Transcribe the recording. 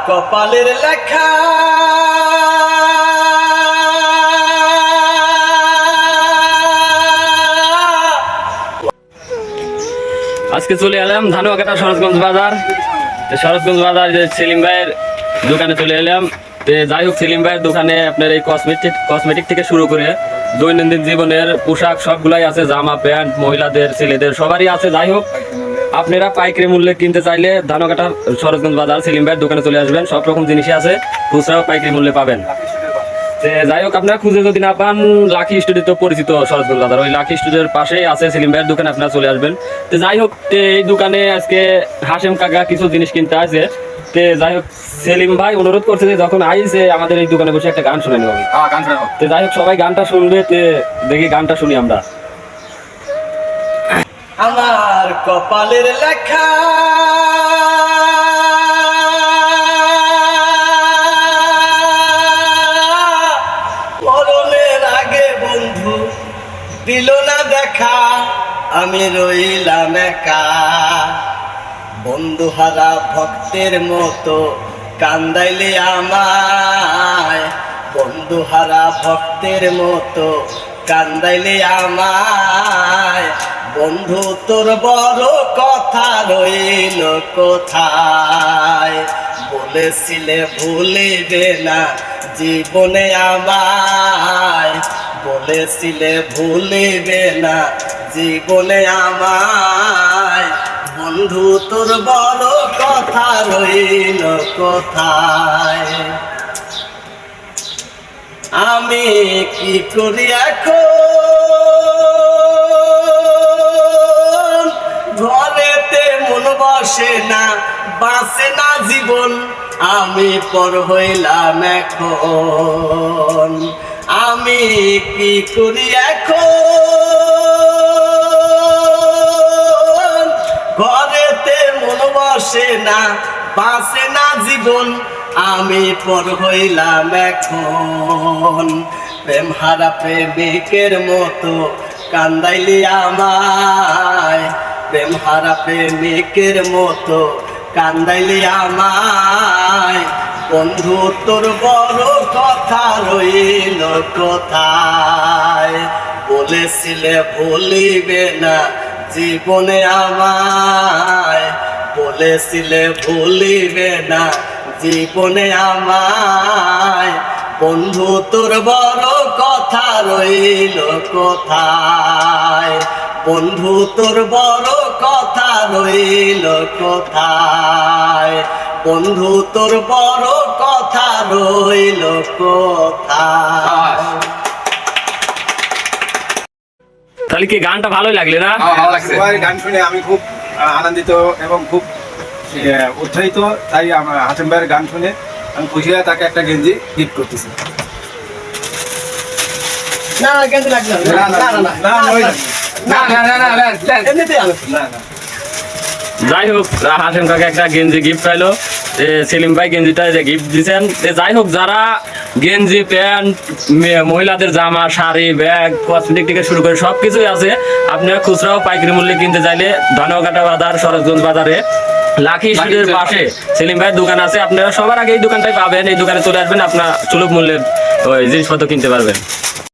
কপালের লেখা আজকে চলে এলাম ধানুয়াকাটা শরৎগঞ্জ বাজার। শরৎগঞ্জ বাজার যে সেলিম ভাইয়ের দোকানে চলে এলাম। যাই হোক, সেলিম ভাইয়ের দোকানে আপনার এই কসমেটিক থেকে শুরু করে দৈনন্দিন জীবনের পোশাক সবগুলাই আছে, জামা প্যান্ট, মহিলাদের ছেলেদের সবারই আছে। যাই হোক, আপনারা পাইকারি মূল্যে কিনতে চাইলে ধানুয়াকাটা শরৎগঞ্জ বাজার সেলিম ভাইয়ের দোকানে চলে আসবেন। সব রকম জিনিসই আছে, খুচরাও পাইকারি মূল্যে পাবেন। যাই হোক, আপনারা খুঁজে যদি না পান, লাকি স্টুডিও তো পরিচিত শরৎগঞ্জ বাজার, ওই লাকি স্টুডিওর পাশেই আছে সেলিম ভাইয়ের দোকানে, আপনারা চলে আসবেন। যাই হোক, এই দোকানে আজকে হাশেম কাকা কিছু জিনিস কিনতে আছে। যাই হোক, সেলিম ভাই অনুরোধ করছে যে যখন আইসে আমাদের এই দোকানে বসে একটা গান শুনে নেব। যাই হোক, সবাই গানটা শুনবে, দেখি গানটা শুনি আমরা। আমার কপালের লেখা মরণের আগে বন্ধু দিল না দেখা, আমি রইলাম একা। বন্ধুহারা ভক্তের মতো কান্দাইলে আমায়, বন্ধুহারা ভক্তের মতো কান্দাইলে আমায়। বন্ধু তোর বড় কথা রইল কোথায়, বলেছিলে ভুলিবে না জীবনে আমায়, বলেছিলে ভুলিবে না জীবনে আমায়। বন্ধু তোর বড় কথা রইল কোথায়, আমি কি করি এখন? ঘরেতে মন বসে না, বাঁচে না জীবন, আমি পর হইলাম এখন। আমি কি করি এখন? ঘরেতে মন বসে না, বাঁচে না জীবন, আমি পর হইলাম এখন। প্রেম হারা প্রেমিকের মতো কান্দাইলি আমায়, প্রেম হারা প্রেমিকের মতো কান্দাইলি আমায়। বন্ধু তোর বড় কথা রইল কোথায়, বলেছিলে ভুলিবে না জীবনে আমায়, বলেছিলে ভুলিবে না জীবনে আমায়। বন্ধু তোর বড় কথা রইল কোথায়, বন্ধু তোর বড় কথা রইল কোথায়, বন্ধু তোর বড় কথা রইল কোথায়। তাহলে কি গানটা ভালোই লাগলে না? ভালো লাগছে। গান শুনে আমি খুব আনন্দিত এবং খুব উৎসাহিত। তাই আমার হাশেম ভাইয়ের গান শুনে আমি খুশি হয়ে তাকে একটা গেঞ্জি গিফট করতেছি। না গেঞ্জি লাগবে না, না না না এমনিতেই আলো। যাই হোক, হাশেম কাকা একটা গেঞ্জি গিফট পাইলো। সেলিম ভাই গেঞ্জিটা যে গিফট দিচ্ছেন। যাই হোক, যারা গেঞ্জি প্যান্ট, মহিলাদের জামা, শাড়ি, ব্যাগ, কসমেটিক থেকে শুরু করে সবকিছুই আছে। আপনারা খুচরাও পাইকারি মূল্যে কিনতে চাইলে ধানুয়াকাটা বাজার শরৎগঞ্জ বাজারে লাকি স্টুডিওর পাশে সেলিম ভাইয়ের দোকান আছে। আপনারা সবার আগে এই দোকানটাই পাবেন। এই দোকানে চলে আসবেন, আপনার সুলভ মূল্যে ওই জিনিসপত্র কিনতে পারবেন।